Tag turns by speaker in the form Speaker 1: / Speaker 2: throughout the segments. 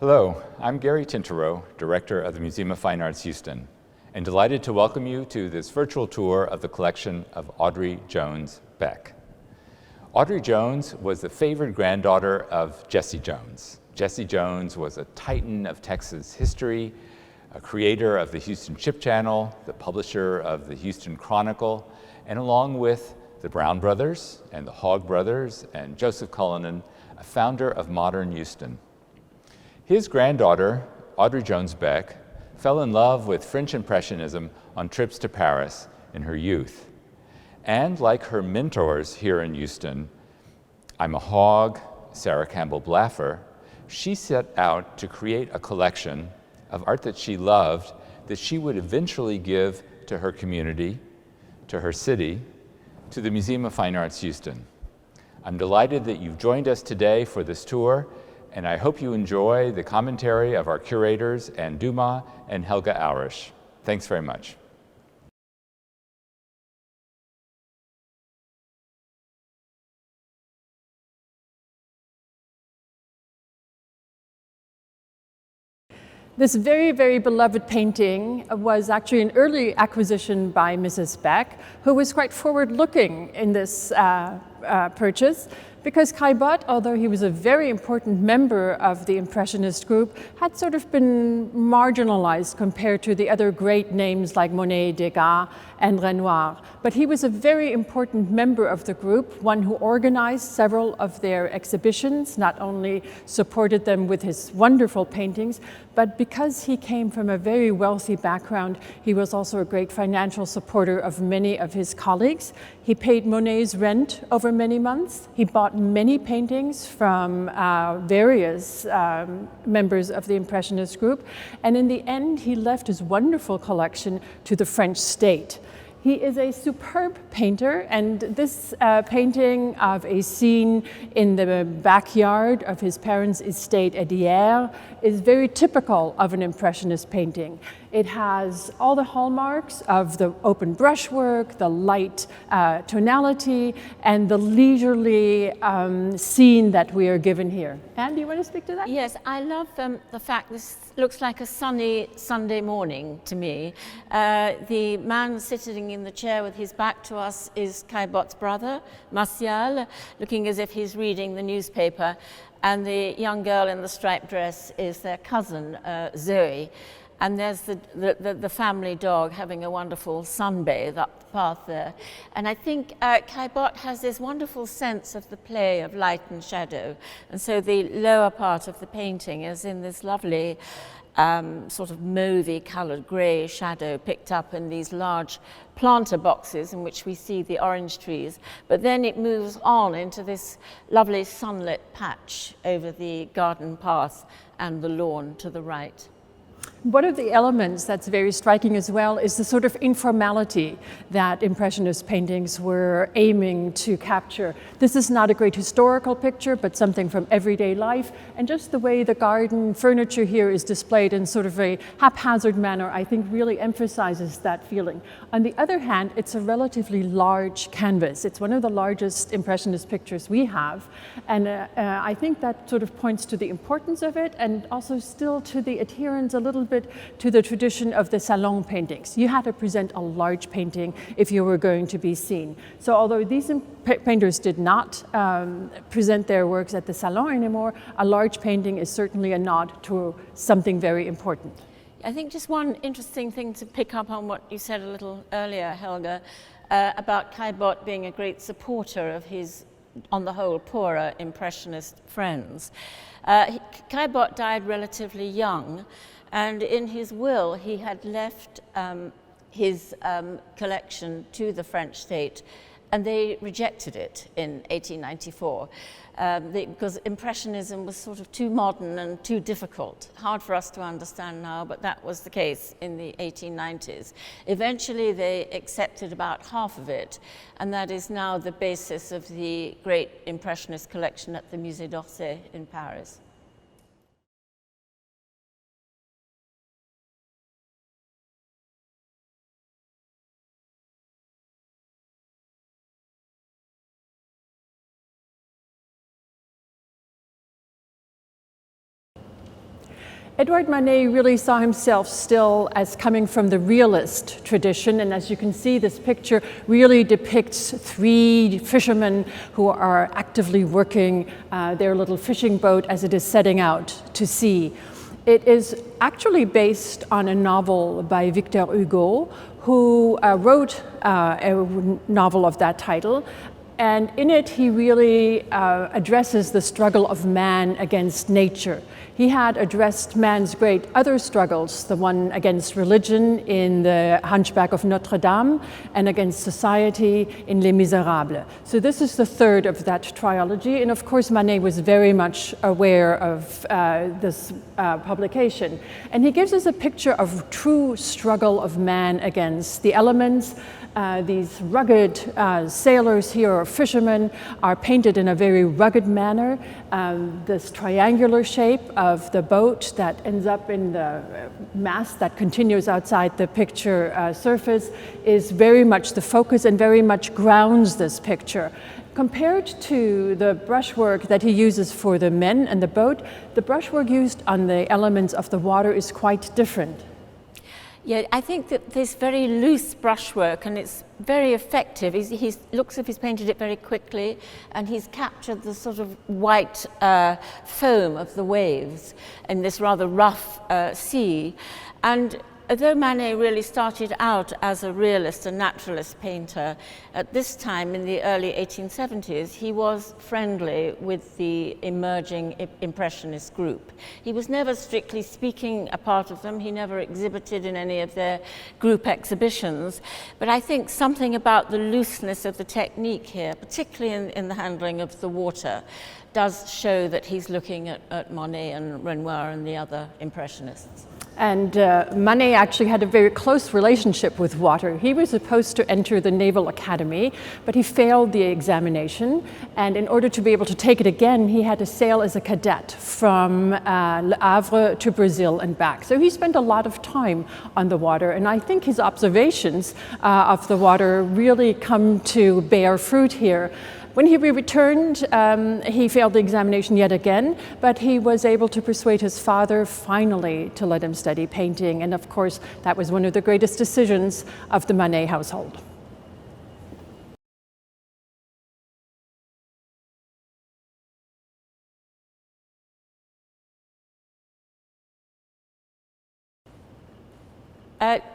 Speaker 1: Hello, I'm Gary Tinterow, Director of the Museum of Fine Arts Houston, and delighted to welcome you to this virtual tour of the collection of Audrey Jones Beck. Audrey Jones was the favored granddaughter of Jesse Jones. Jesse Jones was a titan of Texas history, a creator of the Houston Ship Channel, the publisher of the Houston Chronicle, and along with the Brown brothers and the Hogg brothers and Joseph Cullinan, a founder of modern Houston. His granddaughter, Audrey Jones Beck, fell in love with French Impressionism on trips to Paris in her youth. And like her mentors here in Houston, Ima Hogg, Sarah Campbell Blaffer, she set out to create a collection of art that she loved that she would eventually give to her community, to her city, to the Museum of Fine Arts Houston. I'm delighted that you've joined us today for this tour, and I hope you enjoy the commentary of our curators and Dumas and Helga Aurisch. Thanks very much.
Speaker 2: This very, very beloved painting was actually an early acquisition by Mrs. Beck, who was quite forward-looking in this purchase, because Caillebotte, although he was a very important member of the Impressionist group, had sort of been marginalized compared to the other great names like Monet, Degas, and Renoir. But he was a very important member of the group, one who organized several of their exhibitions, not only supported them with his wonderful paintings, but because he came from a very wealthy background, he was also a great financial supporter of many of his colleagues. He paid Monet's rent over many months. He bought many paintings from various members of the Impressionist group. And in the end, he left his wonderful collection to the French state. He is a superb painter, and this painting of a scene in the backyard of his parents' estate at Hyères is very typical of an Impressionist painting. It has all the hallmarks of the open brushwork, the light tonality, and the leisurely scene that we are given here. Anne, do you want to speak to that?
Speaker 3: Yes, I love the fact this looks like a sunny Sunday morning to me. The man sitting in the chair with his back to us is Caillebotte's brother, Martial, looking as if he's reading the newspaper, and the young girl in the striped dress is their cousin, Zoe. And there's the family dog having a wonderful sunbathe up the path there. And I think Caillebotte has this wonderful sense of the play of light and shadow. And so the lower part of the painting is in this lovely sort of mauvey coloured grey shadow picked up in these large planter boxes in which we see the orange trees. But then it moves on into this lovely sunlit patch over the garden path and the lawn to the right.
Speaker 2: One of the elements that's very striking as well is the sort of informality that Impressionist paintings were aiming to capture. This is not a great historical picture, but something from everyday life. And just the way the garden furniture here is displayed in sort of a haphazard manner, I think really emphasizes that feeling. On the other hand, it's a relatively large canvas. It's one of the largest Impressionist pictures we have. And I think that sort of points to the importance of it, and also still to the adherence a little bit to the tradition of the salon paintings. You had to present a large painting if you were going to be seen. So although these painters did not present their works at the salon anymore, a large painting is certainly a nod to something very important.
Speaker 3: I think just one interesting thing to pick up on what you said a little earlier, Helga, about Caillebotte being a great supporter of his, on the whole, poorer Impressionist friends. Caillebotte died relatively young, and in his will he had left his collection to the French state, and they rejected it in 1894 because Impressionism was sort of too modern and too difficult. Hard for us to understand now, but that was the case in the 1890s. Eventually they accepted about half of it, and that is now the basis of the great Impressionist collection at the Musée d'Orsay in Paris.
Speaker 2: Edouard Manet really saw himself still as coming from the realist tradition, and as you can see, this picture really depicts 3 fishermen who are actively working their little fishing boat as it is setting out to sea. It is actually based on a novel by Victor Hugo, who wrote a novel of that title. And in it, he really addresses the struggle of man against nature. He had addressed man's great other struggles, the one against religion in The Hunchback of Notre Dame and against society in Les Misérables. So this is the 3rd of that trilogy. And of course, Manet was very much aware of this publication. And he gives us a picture of true struggle of man against the elements. These rugged sailors here, or fishermen, are painted in a very rugged manner. This triangular shape of the boat that ends up in the mast that continues outside the picture surface is very much the focus and very much grounds this picture. Compared to the brushwork that he uses for the men and the boat, the brushwork used on the elements of the water is quite different.
Speaker 3: Yeah, I think that this very loose brushwork, and it's very effective. He looks as if he's painted it very quickly, and he's captured the sort of white foam of the waves in this rather rough sea. And although Manet really started out as a realist and naturalist painter, at this time in the early 1870s, he was friendly with the emerging Impressionist group. He was never, strictly speaking, a part of them. He never exhibited in any of their group exhibitions. But I think something about the looseness of the technique here, particularly in the handling of the water, does show that he's looking at Monet and Renoir and the other Impressionists.
Speaker 2: And Manet actually had a very close relationship with water. He was supposed to enter the Naval Academy, but he failed the examination. And in order to be able to take it again, he had to sail as a cadet from Le Havre to Brazil and back. So he spent a lot of time on the water. And I think his observations of the water really come to bear fruit here. When he returned, he failed the examination yet again, but he was able to persuade his father finally to let him study painting. And of course, that was one of the greatest decisions of the Manet household.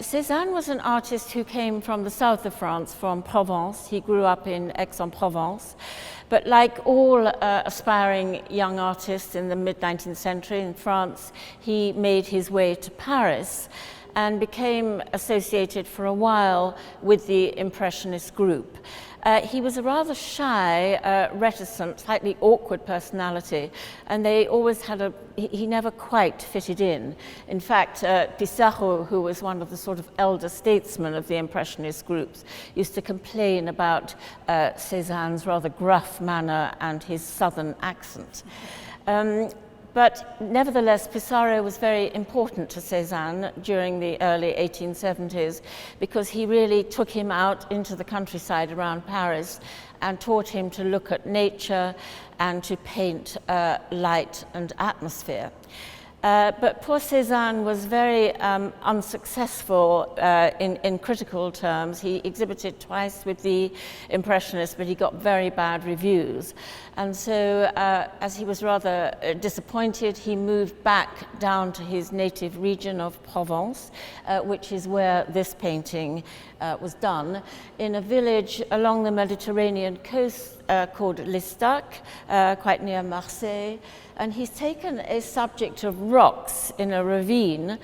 Speaker 3: Cézanne was an artist who came from the south of France, from Provence. He grew up in Aix-en-Provence. But like all aspiring young artists in the mid-19th century in France, he made his way to Paris and became associated for a while with the Impressionist group. He was a rather shy, reticent, slightly awkward personality, and they always had he never quite fitted in. In fact, Pissarro, who was one of the sort of elder statesmen of the Impressionist groups, used to complain about Cézanne's rather gruff manner and his southern accent. But nevertheless, Pissarro was very important to Cézanne during the early 1870s because he really took him out into the countryside around Paris and taught him to look at nature and to paint light and atmosphere. But poor Cézanne was very unsuccessful in critical terms. He exhibited twice with the Impressionists, but he got very bad reviews. And so, as he was rather disappointed, he moved back down to his native region of Provence, which is where this painting was done, in a village along the Mediterranean coast called L'Estac, quite near Marseille. And he's taken a subject of rocks in a ravine,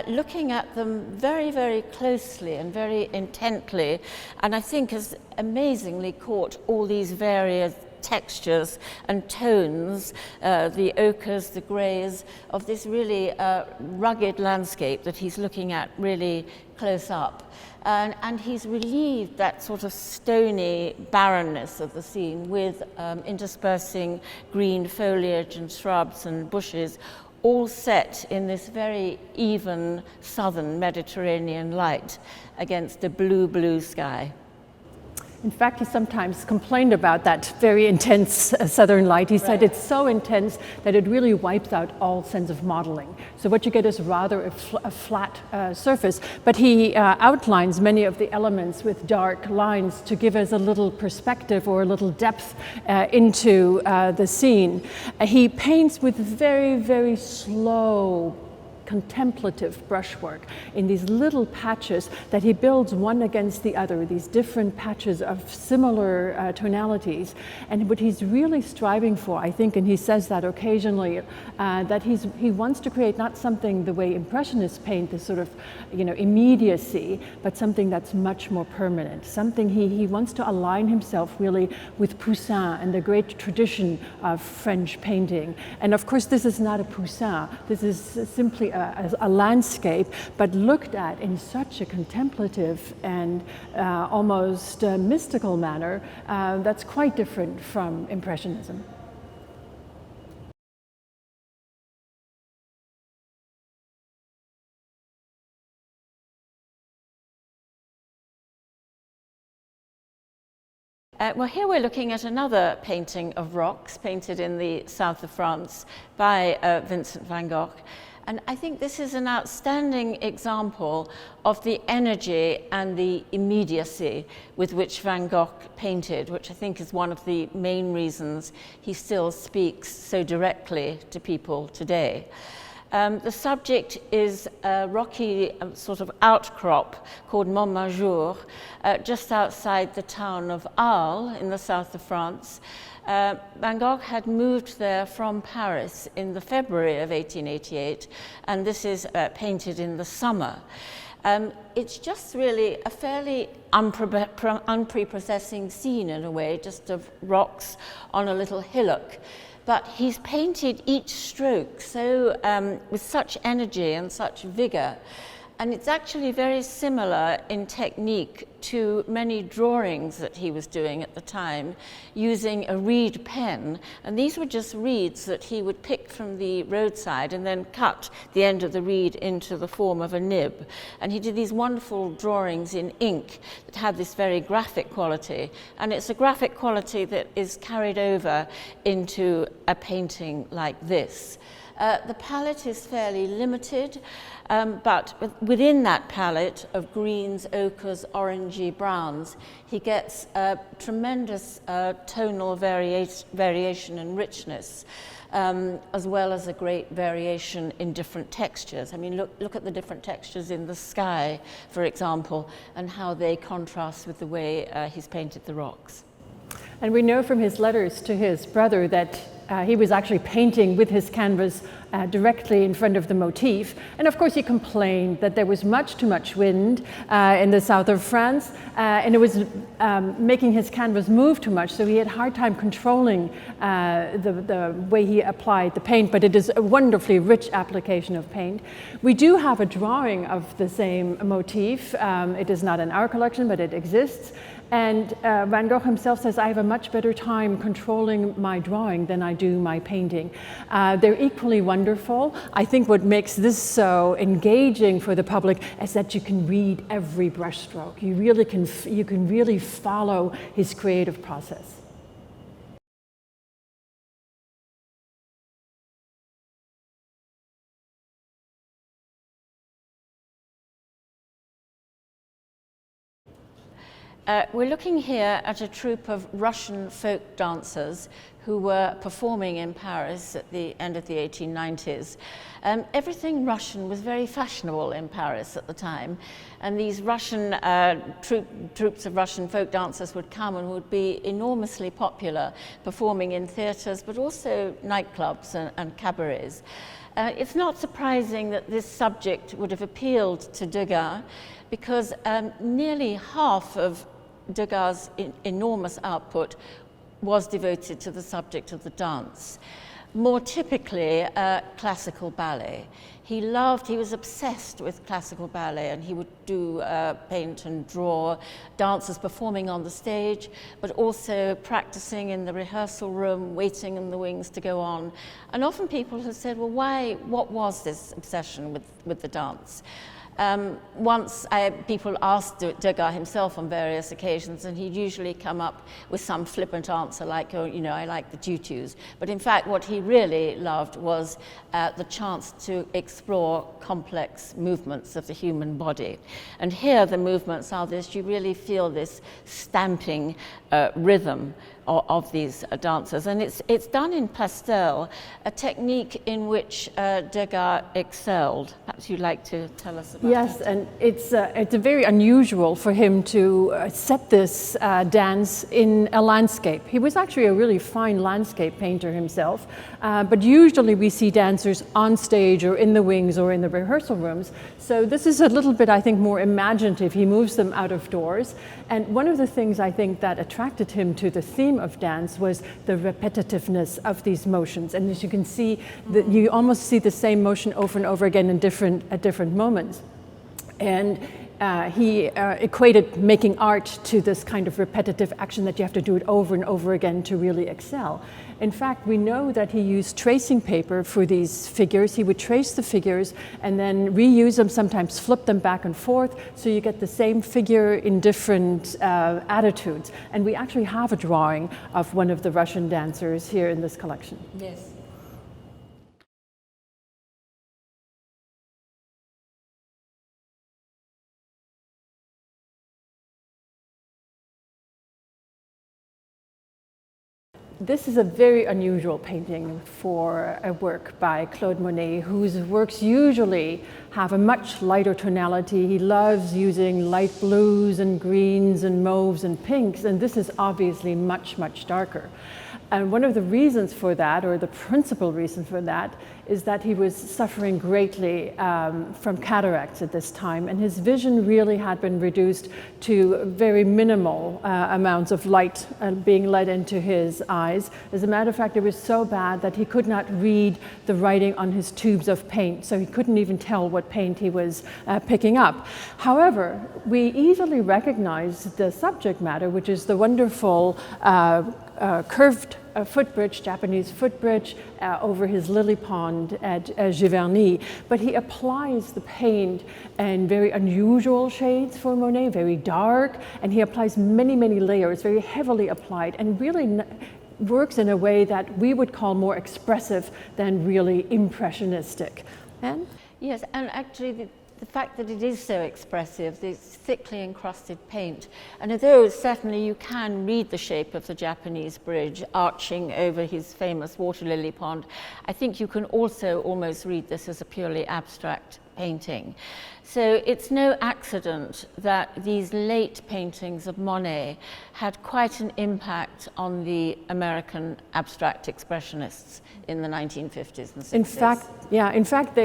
Speaker 3: looking at them very, very closely and very intently, and I think has amazingly caught all these various textures and tones, the ochres, the greys, of this really rugged landscape that he's looking at really close up. And he's relieved that sort of stony barrenness of the scene with interspersing green foliage and shrubs and bushes, all set in this very even southern Mediterranean light against a blue, blue sky.
Speaker 2: In fact, he sometimes complained about that very intense southern light. He said it's so intense that it really wipes out all sense of modeling. So what you get is rather a flat surface. But he outlines many of the elements with dark lines to give us a little perspective or a little depth into the scene. He paints with very, very slow, contemplative brushwork in these little patches that he builds one against the other, these different patches of similar tonalities. And what he's really striving for, I think, and he says that occasionally, that he wants to create not something the way Impressionists paint, this sort of, immediacy, but something that's much more permanent. Something he wants to align himself really with Poussin and the great tradition of French painting. And of course, this is not a Poussin. This is simply a landscape, but looked at in such a contemplative and almost mystical manner that's quite different from Impressionism.
Speaker 3: Well, here we're looking at another painting of rocks painted in the south of France by Vincent van Gogh. And I think this is an outstanding example of the energy and the immediacy with which Van Gogh painted, which I think is one of the main reasons he still speaks so directly to people today. The subject is a rocky sort of outcrop called Montmajour, just outside the town of Arles in the south of France. Van Gogh had moved there from Paris in the February of 1888, and this is painted in the summer. It's just really a fairly unprepossessing scene in a way, just of rocks on a little hillock. But he's painted each stroke so with such energy and such vigor. And it's actually very similar in technique to many drawings that he was doing at the time, using a reed pen. And these were just reeds that he would pick from the roadside and then cut the end of the reed into the form of a nib. And he did these wonderful drawings in ink that had this very graphic quality. And it's a graphic quality that is carried over into a painting like this. The palette is fairly limited, but within that palette of greens, ochres, orangey, browns, he gets a tremendous tonal variation and richness, as well as a great variation in different textures. I mean, look at the different textures in the sky, for example, and how they contrast with the way he's painted the rocks.
Speaker 2: And we know from his letters to his brother that he was actually painting with his canvas directly in front of the motif. And of course he complained that there was much too much wind in the south of France, and it was making his canvas move too much, so he had a hard time controlling the way he applied the paint, but it is a wonderfully rich application of paint. We do have a drawing of the same motif. It is not in our collection, but it exists. And Van Gogh himself says, I have a much better time controlling my drawing than I do my painting. They're equally wonderful. I think what makes this so engaging for the public is that you can read every brushstroke. You can really follow his creative process.
Speaker 3: We're looking here at a troupe of Russian folk dancers who were performing in Paris at the end of the 1890s. Everything Russian was very fashionable in Paris at the time, and these Russian troupes of Russian folk dancers would come and would be enormously popular, performing in theatres, but also nightclubs and cabarets. It's not surprising that this subject would have appealed to Degas, because nearly half of Degas' enormous output was devoted to the subject of the dance. More typically, classical ballet. He was obsessed with classical ballet, and he would do paint and draw dancers performing on the stage, but also practicing in the rehearsal room, waiting in the wings to go on. And often people have said, well, what was this obsession with the dance? Once people asked Degas himself on various occasions, and he'd usually come up with some flippant answer like, oh, you know, I like the tutus. But in fact, what he really loved was the chance to explore complex movements of the human body. And here the movements are this, you really feel this stamping rhythm of these dancers. And it's done in pastel, a technique in which Degas excelled. Perhaps you'd like to tell us about that.
Speaker 2: Yes, and it's very unusual for him to set this dance in a landscape. He was actually a really fine landscape painter himself, but usually we see dancers on stage or in the wings or in the rehearsal rooms. So this is a little bit, I think, more imaginative. He moves them out of doors. And one of the things I think that attracted him to the theme of dance was the repetitiveness of these motions. And as you can see, you almost see the same motion over and over again at different moments. And he equated making art to this kind of repetitive action that you have to do it over and over again to really excel. In fact, we know that he used tracing paper for these figures. He would trace the figures and then reuse them, sometimes flip them back and forth, so you get the same figure in different attitudes. And we actually have a drawing of one of the Russian dancers here in this collection.
Speaker 3: Yes.
Speaker 2: This is a very unusual painting for a work by Claude Monet, whose works usually have a much lighter tonality. He loves using light blues and greens and mauves and pinks, and this is obviously much, much darker. And one of the reasons for that, or the principal reason for that, is that he was suffering greatly from cataracts at this time, and his vision really had been reduced to very minimal amounts of light being let into his eyes. As a matter of fact, it was so bad that he could not read the writing on his tubes of paint, so he couldn't even tell what paint he was picking up. However, we easily recognize the subject matter, which is the wonderful curved footbridge, Japanese footbridge, over his lily pond at Giverny. But he applies the paint in very unusual shades for Monet, very dark, and he applies many, many layers, very heavily applied, and really works in a way that we would call more expressive than really impressionistic. And
Speaker 3: yes, and actually the fact that it is so expressive, this thickly encrusted paint, and although certainly you can read the shape of the Japanese bridge arching over his famous water lily pond, I think you can also almost read this as a purely abstract painting. So it's no accident that these late paintings of Monet had quite an impact on the American abstract expressionists in the 1950s and 60s.
Speaker 2: In fact,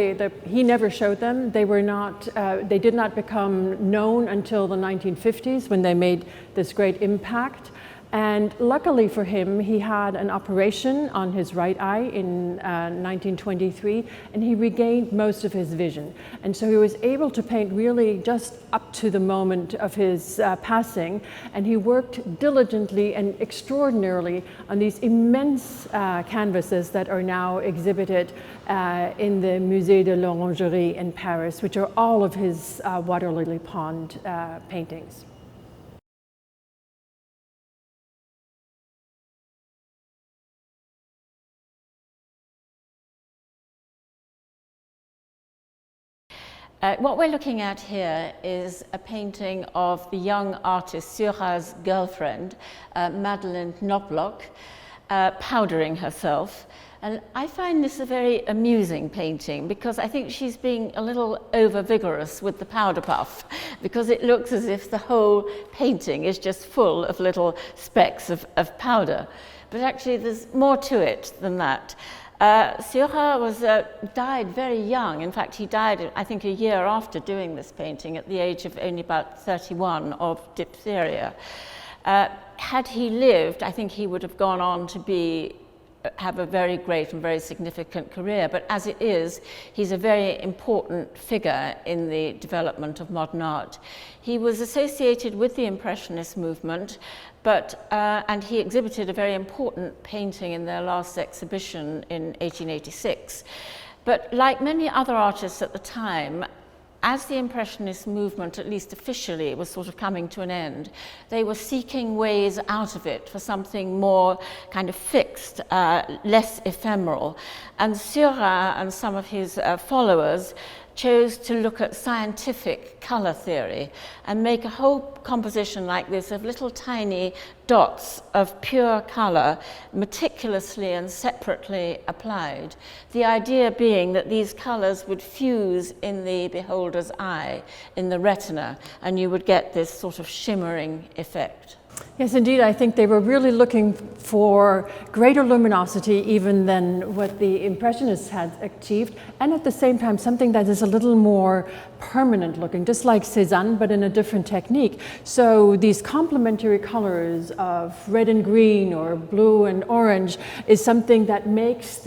Speaker 2: he never showed them. They were not. They did not become known until the 1950s when they made this great impact. And luckily for him, he had an operation on his right eye in 1923, and he regained most of his vision. And so he was able to paint really just up to the moment of his passing, and he worked diligently and extraordinarily on these immense canvases that are now exhibited in the Musée de l'Orangerie in Paris, which are all of his water lily pond paintings.
Speaker 3: What we're looking at here is a painting of the young artist Seurat's girlfriend, Madeleine Knobloch, powdering herself. And I find this a very amusing painting because I think she's being a little over-vigorous with the powder puff, because it looks as if the whole painting is just full of little specks of powder. But actually there's more to it than that. Seurat died very young. In fact, he died, I think, a year after doing this painting at the age of only about 31 of diphtheria. Had he lived, I think he would have gone on to have a very great and very significant career. But as it is, he's a very important figure in the development of modern art. He was associated with the Impressionist movement, and he exhibited a very important painting in their last exhibition in 1886. But like many other artists at the time, as the Impressionist movement, at least officially, was sort of coming to an end, they were seeking ways out of it for something more kind of fixed, less ephemeral. And Seurat and some of his followers chose to look at scientific colour theory and make a whole composition like this of little tiny dots of pure colour, meticulously and separately applied. The idea being that these colours would fuse in the beholder's eye, in the retina, and you would get this sort of shimmering effect.
Speaker 2: Yes, indeed. I think they were really looking for greater luminosity even than what the Impressionists had achieved, and at the same time something that is a little more permanent looking, just like Cézanne, but in a different technique. So these complementary colors of red and green or blue and orange is something that makes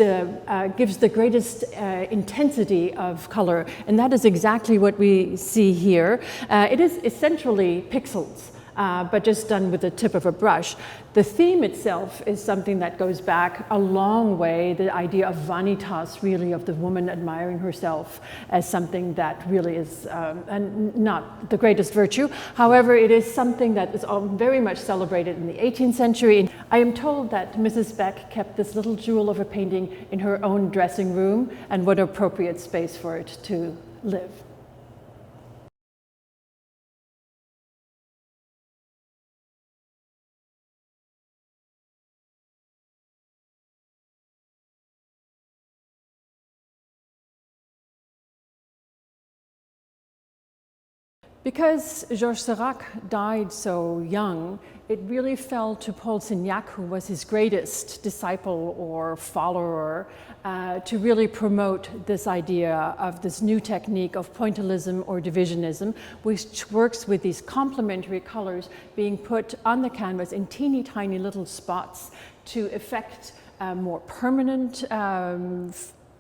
Speaker 2: gives the greatest intensity of color, and that is exactly what we see here. It is essentially pixels. But just done with the tip of a brush. The theme itself is something that goes back a long way, the idea of vanitas, really, of the woman admiring herself as something that really is not the greatest virtue. However, it is something that is very much celebrated in the 18th century. I am told that Mrs. Beck kept this little jewel of a painting in her own dressing room, and what appropriate space for it to live. Because Georges Seurat died so young, it really fell to Paul Signac, who was his greatest disciple or follower, to really promote this idea of this new technique of pointillism or divisionism, which works with these complementary colors being put on the canvas in teeny tiny little spots to effect more permanent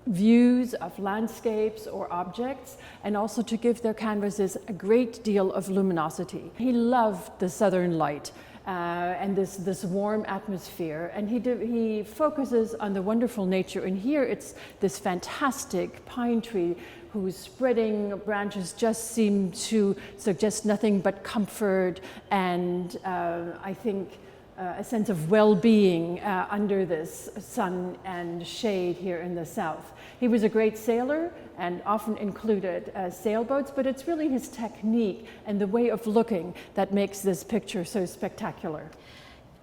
Speaker 2: views of landscapes or objects, and also to give their canvases a great deal of luminosity. He loved the southern light and this warm atmosphere, and he focuses on the wonderful nature. And here it's this fantastic pine tree whose spreading branches just seem to suggest nothing but comfort and I think a sense of well-being under this sun and shade here in the south. He was a great sailor and often included sailboats, but it's really his technique and the way of looking that makes this picture so spectacular.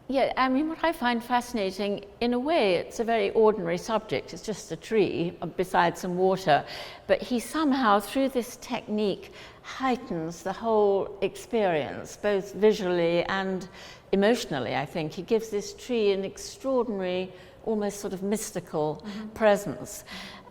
Speaker 3: Yeah, I mean, what I find fascinating, in a way, it's a very ordinary subject. It's just a tree beside some water. But he somehow, through this technique, heightens the whole experience, both visually and emotionally, I think. He gives this tree an extraordinary, almost sort of mystical presence.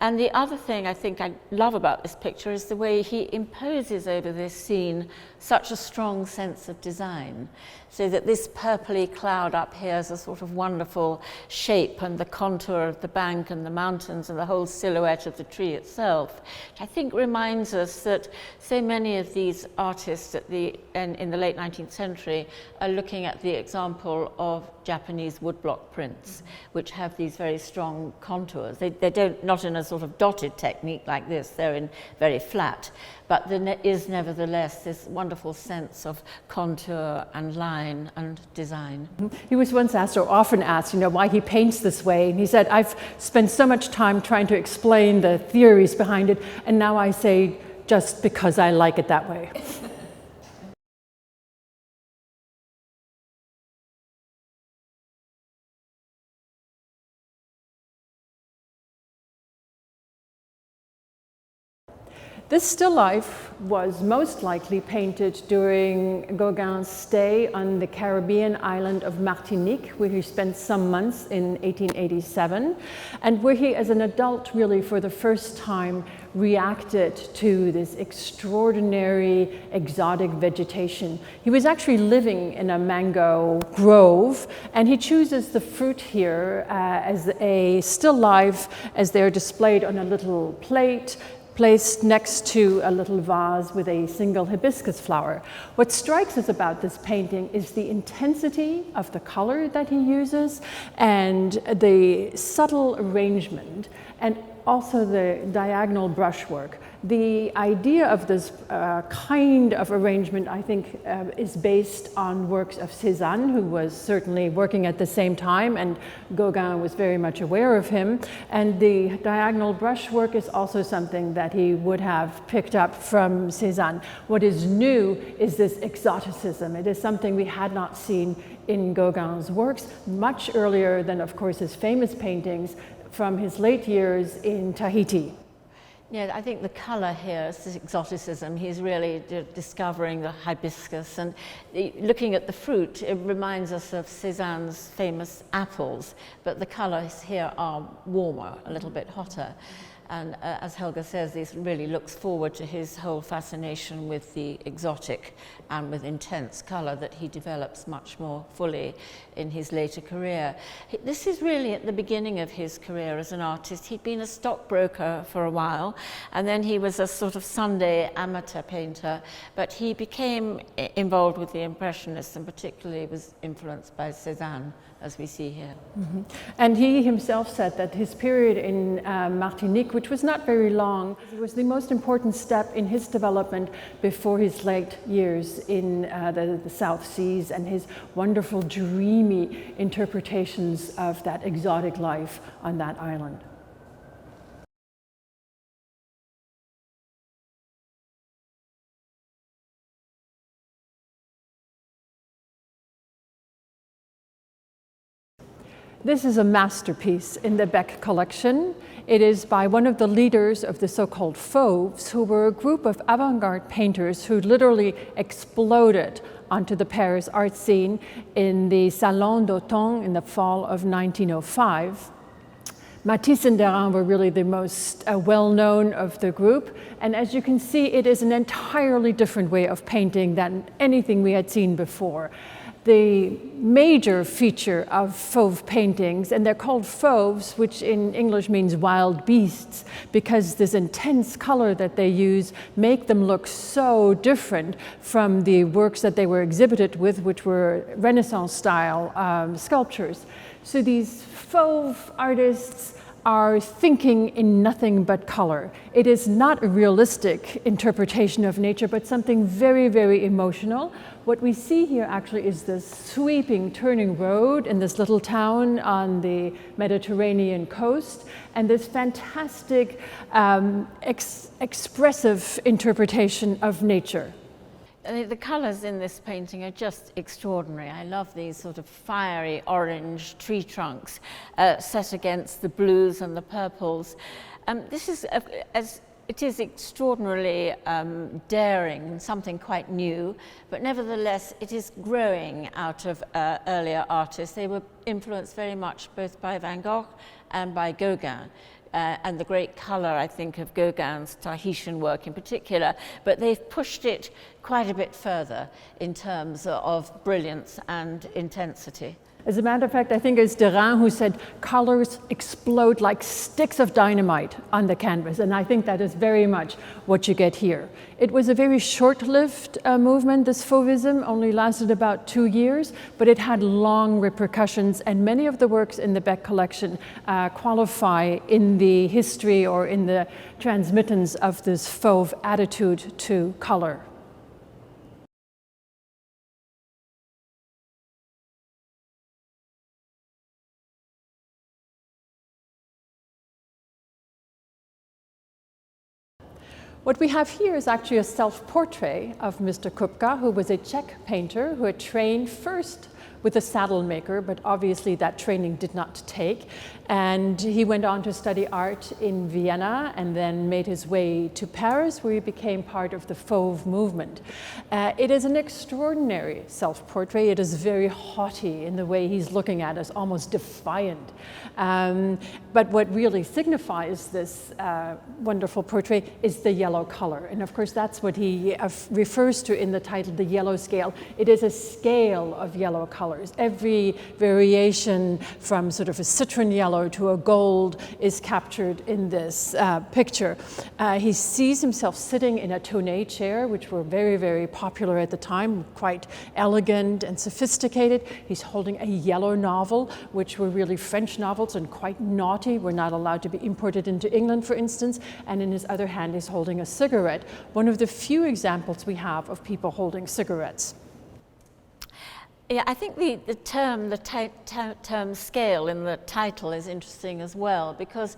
Speaker 3: And the other thing I think I love about this picture is the way he imposes over this scene such a strong sense of design, so that this purpley cloud up here is a sort of wonderful shape, and the contour of the bank and the mountains and the whole silhouette of the tree itself, which I think reminds us that so many of these artists in the late 19th century are looking at the example of Japanese woodblock prints, which have these very strong contours. They don't, not in a sort of dotted technique like this, they're in very flat, but there is nevertheless this wonderful sense of contour and line and design.
Speaker 2: He was once asked, or often asked, why he paints this way, and he said, I've spent so much time trying to explain the theories behind it, and now I say, just because I like it that way. This still life was most likely painted during Gauguin's stay on the Caribbean island of Martinique, where he spent some months in 1887, and where he, as an adult, really for the first time reacted to this extraordinary exotic vegetation. He was actually living in a mango grove, and he chooses the fruit here as a still life as they're displayed on a little plate, placed next to a little vase with a single hibiscus flower. What strikes us about this painting is the intensity of the color that he uses and the subtle arrangement. And also the diagonal brushwork. The idea of this kind of arrangement, I think, is based on works of Cézanne, who was certainly working at the same time, and Gogin was very much aware of him. And the diagonal brushwork is also something that he would have picked up from Cézanne. What is new is this exoticism. It is something we had not seen in Gauguin's works, much earlier than, of course, his famous paintings from his late years in Tahiti.
Speaker 3: Yeah, I think the colour here is this exoticism. He's really discovering the hibiscus, and looking at the fruit, it reminds us of Cézanne's famous apples, but the colours here are warmer, a little bit hotter. And as Helga says, this really looks forward to his whole fascination with the exotic and with intense colour that he develops much more fully in his later career. This is really at the beginning of his career as an artist. He'd been a stockbroker for a while, and then he was a sort of Sunday amateur painter, but he became involved with the Impressionists, and particularly was influenced by Cézanne, as we see here.
Speaker 2: Mm-hmm. And he himself said that his period in Martinique, which was not very long, was the most important step in his development before his late years in the South Seas and his wonderful dreamy interpretations of that exotic life on that island. This is a masterpiece in the Beck collection. It is by one of the leaders of the so-called Fauves, who were a group of avant-garde painters who literally exploded onto the Paris art scene in the Salon d'Automne in the fall of 1905. Matisse and Derain were really the most well-known of the group, and as you can see, it is an entirely different way of painting than anything we had seen before. The major feature of fauve paintings, and they're called fauves, which in English means wild beasts, because this intense color that they use make them look so different from the works that they were exhibited with, which were Renaissance style sculptures. So these fauve artists are thinking in nothing but color. It is not a realistic interpretation of nature, but something very, very emotional. What we see here actually is this sweeping turning road in this little town on the Mediterranean coast, and this fantastic expressive interpretation of nature.
Speaker 3: The colours in this painting are just extraordinary. I love these sort of fiery orange tree trunks set against the blues and the purples. This is, it is extraordinarily daring and something quite new, but nevertheless it is growing out of earlier artists. They were influenced very much both by Van Gogh and by Gauguin. And the great colour, I think, of Gauguin's Tahitian work in particular, but they've pushed it quite a bit further in terms of brilliance and intensity.
Speaker 2: As a matter of fact, I think it's Derain who said colors explode like sticks of dynamite on the canvas, and I think that is very much what you get here. It was a very short-lived movement, this Fauvism, only lasted about 2 years, but it had long repercussions, and many of the works in the Beck collection qualify in the history or in the transmittance of this Fauve attitude to color. What we have here is actually a self-portrait of Mr. Kupka, who was a Czech painter who had trained first with a saddle maker, but obviously that training did not take. And he went on to study art in Vienna and then made his way to Paris, where he became part of the Fauve movement. It is an extraordinary self-portrait. It is very haughty in the way he's looking at us, almost defiant. But what really signifies this wonderful portrait is the yellow color. And of course, that's what he refers to in the title, the yellow scale. It is a scale of yellow color. colors. Every variation from sort of a citron yellow to a gold is captured in this picture. He sees himself sitting in a tonneau chair, which were very, very popular at the time, quite elegant and sophisticated. He's holding a yellow novel, which were really French novels and quite naughty, were not allowed to be imported into England, for instance. And in his other hand, he's holding a cigarette, one of the few examples we have of people holding cigarettes.
Speaker 3: Yeah, I think the term scale in the title is interesting as well, because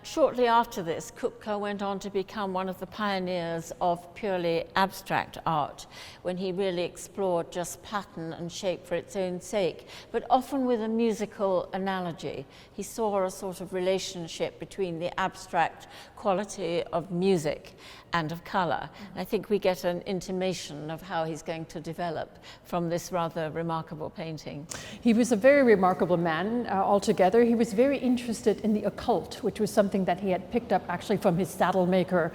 Speaker 3: shortly after this, Kupka went on to become one of the pioneers of purely abstract art, when he really explored just pattern and shape for its own sake, but often with a musical analogy. He saw a sort of relationship between the abstract quality of music and of colour. And I think we get an intimation of how he's going to develop from this rather remarkable painting.
Speaker 2: He was a very remarkable man altogether. He was very interested in the occult, which was something that he had picked up actually from his saddle maker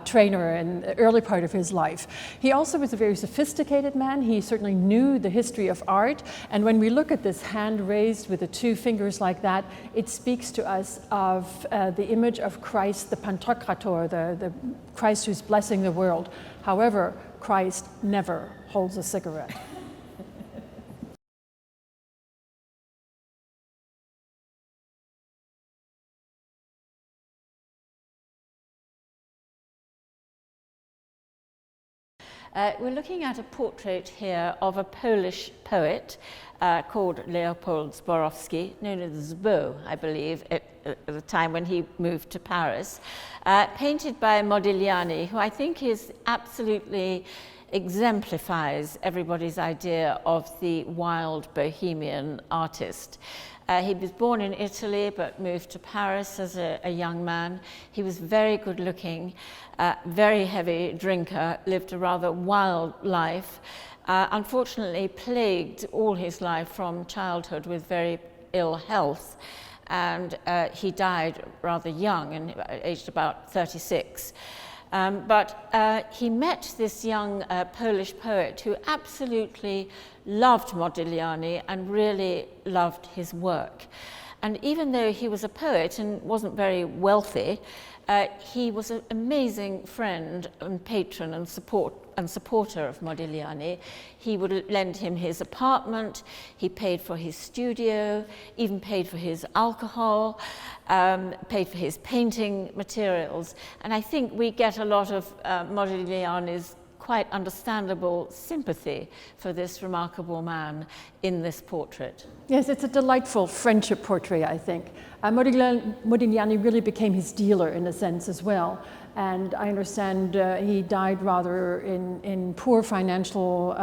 Speaker 2: trainer in the early part of his life. He also was a very sophisticated man. He certainly knew the history of art. And when we look at this hand raised with the two fingers like that, it speaks to us of the image of Christ, the Pantokrator, the Christ who's blessing the world. However, Christ never holds a cigarette.
Speaker 3: We're looking at a portrait here of a Polish poet called Leopold Zborowski, known as Zbo, I believe, at the time when he moved to Paris, painted by Modigliani, who I think is absolutely exemplifies everybody's idea of the wild bohemian artist. He was born in Italy but moved to Paris as a young man. He was very good looking, very heavy drinker, lived a rather wild life, unfortunately plagued all his life from childhood with very ill health, and he died rather young, and aged about 36. But he met this young Polish poet who absolutely loved Modigliani and really loved his work. And even though he was a poet and wasn't very wealthy, he was an amazing friend and patron and supporter of Modigliani. He would lend him his apartment, he paid for his studio, even paid for his alcohol, paid for his painting materials. And I think we get a lot of Modigliani's quite understandable sympathy for this remarkable man in this portrait.
Speaker 2: Yes, it's a delightful friendship portrait, I think. Modigliani really became his dealer in a sense as well. And I understand he died rather in poor financial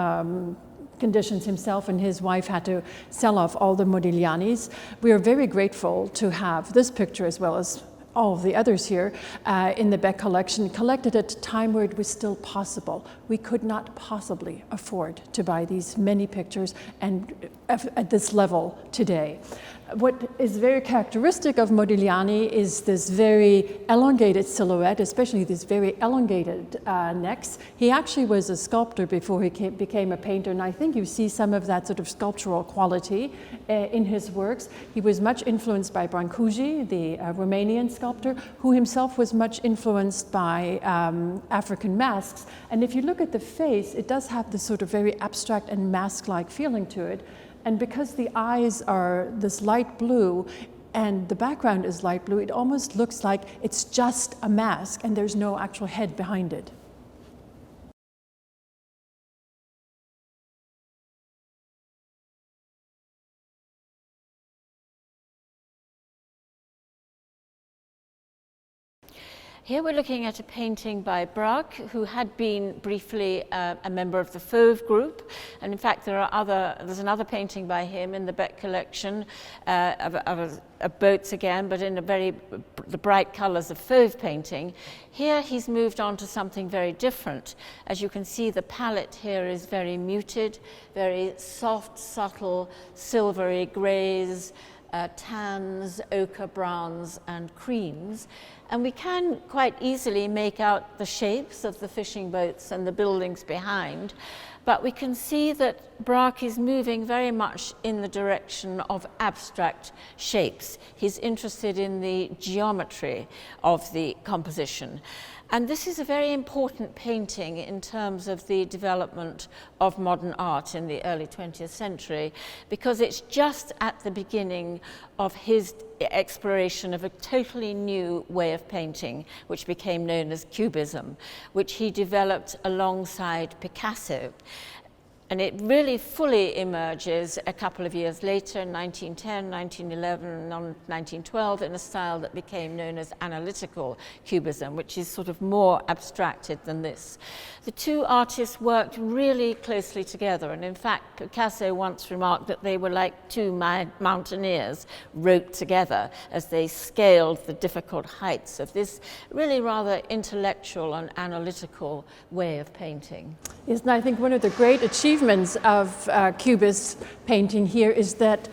Speaker 2: conditions himself, and his wife had to sell off all the Modiglianis. We are very grateful to have this picture, as well as all of the others here in the Beck collection, collected at a time where it was still possible. We could not possibly afford to buy these many pictures and at this level today. What is very characteristic of Modigliani is this very elongated silhouette, especially these very elongated necks. He actually was a sculptor before he became a painter, and I think you see some of that sort of sculptural quality in his works. He was much influenced by Brancusi, the Romanian sculptor, who himself was much influenced by African masks. And if you look at the face, it does have this sort of very abstract and mask-like feeling to it. And because the eyes are this light blue and the background is light blue, it almost looks like it's just a mask and there's no actual head behind it.
Speaker 3: Here we're looking at a painting by Braque, who had been briefly a member of the Fauve group, and in fact there's another painting by him in the Beck collection of boats again, but in the bright colours of Fauve painting. Here he's moved on to something very different. As you can see, the palette here is very muted, very soft, subtle, silvery greys, tans, ochre browns and creams, and we can quite easily make out the shapes of the fishing boats and the buildings behind, But we can see that Braque is moving very much in the direction of abstract shapes. He's interested in the geometry of the composition. And this is a very important painting in terms of the development of modern art in the early 20th century, because it's just at the beginning of his exploration of a totally new way of painting, which became known as Cubism, which he developed alongside Picasso. And it really fully emerges a couple of years later, in 1910, 1911, and 1912, in a style that became known as analytical cubism, which is sort of more abstracted than this. The two artists worked really closely together, and in fact, Picasso once remarked that they were like two mountaineers roped together as they scaled the difficult heights of this really rather intellectual and analytical way of painting.
Speaker 2: Yes, and I think one of the great achievements of Cubist painting here is that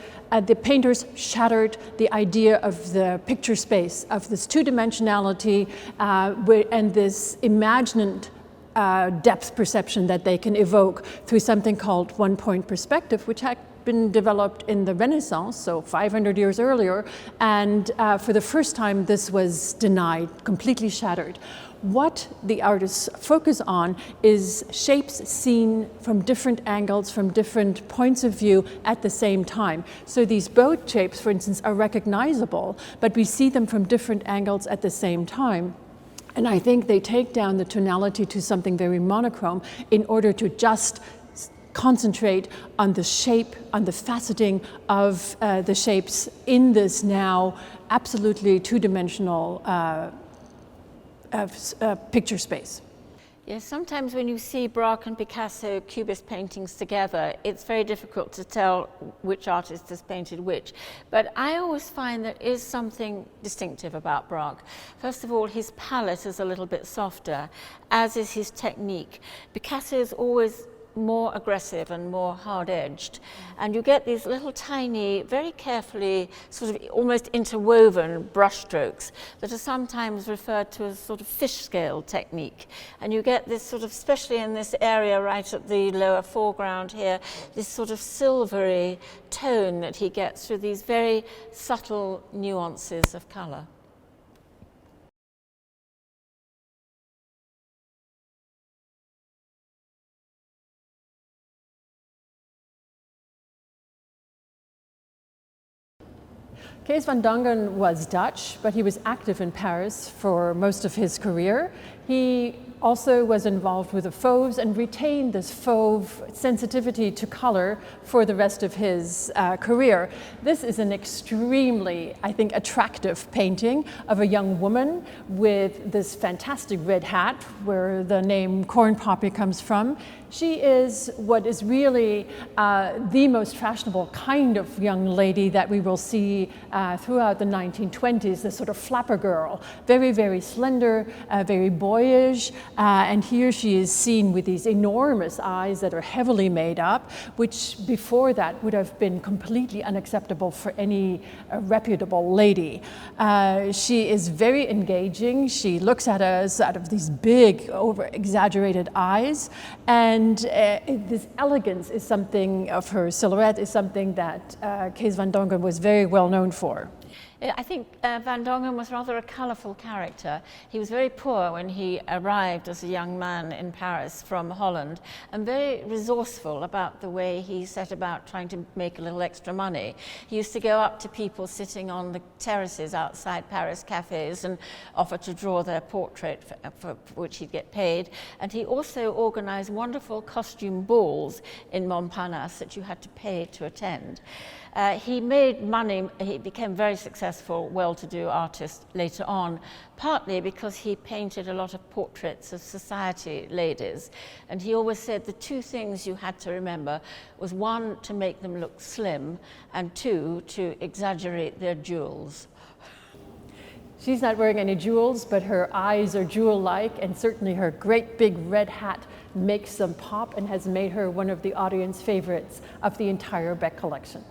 Speaker 2: the painters shattered the idea of the picture space, of this two-dimensionality and this imagined depth perception that they can evoke through something called one-point perspective, which had been developed in the Renaissance, so 500 years earlier, and for the first time this was denied, completely shattered. What the artists focus on is shapes seen from different angles, from different points of view at the same time. So these boat shapes, for instance, are recognizable, but we see them from different angles at the same time. And I think they take down the tonality to something very monochrome in order to just concentrate on the shape, on the faceting of the shapes in this now absolutely two-dimensional picture space.
Speaker 3: Yes, sometimes when you see Braque and Picasso Cubist paintings together, it's very difficult to tell which artist has painted which. But I always find there is something distinctive about Braque. First of all, his palette is a little bit softer, as is his technique. Picasso is always more aggressive and more hard-edged, and you get these little tiny, very carefully sort of almost interwoven brushstrokes that are sometimes referred to as sort of fish scale technique, and you get this sort of, especially in this area right at the lower foreground here, this sort of silvery tone that he gets through these very subtle nuances of colour.
Speaker 2: Kees van Dongen was Dutch, but he was active in Paris for most of his career. He also was involved with the fauves and retained this fauve sensitivity to color for the rest of his career. This is an extremely, I think, attractive painting of a young woman with this fantastic red hat, where the name corn poppy comes from. She is what is really the most fashionable kind of young lady that we will see throughout the 1920s, this sort of flapper girl, very, very slender, very boyish, and here she is seen with these enormous eyes that are heavily made up, which before that would have been completely unacceptable for any reputable lady. She is very engaging. She looks at us out of these big, over-exaggerated eyes, and this elegance is something of her silhouette is something that Kees van Dongen was very well known for.
Speaker 3: I think Van Dongen was rather a colourful character. He was very poor when he arrived as a young man in Paris from Holland, and very resourceful about the way he set about trying to make a little extra money. He used to go up to people sitting on the terraces outside Paris cafes and offer to draw their portrait for which he'd get paid. And he also organised wonderful costume balls in Montparnasse that you had to pay to attend. He made money. He became very successful, well-to-do artist later on, partly because he painted a lot of portraits of society ladies. And he always said the two things you had to remember was, one, to make them look slim, and two, to exaggerate their jewels.
Speaker 2: She's not wearing any jewels, but her eyes are jewel-like, and certainly her great big red hat makes them pop and has made her one of the audience favorites of the entire Beck collection.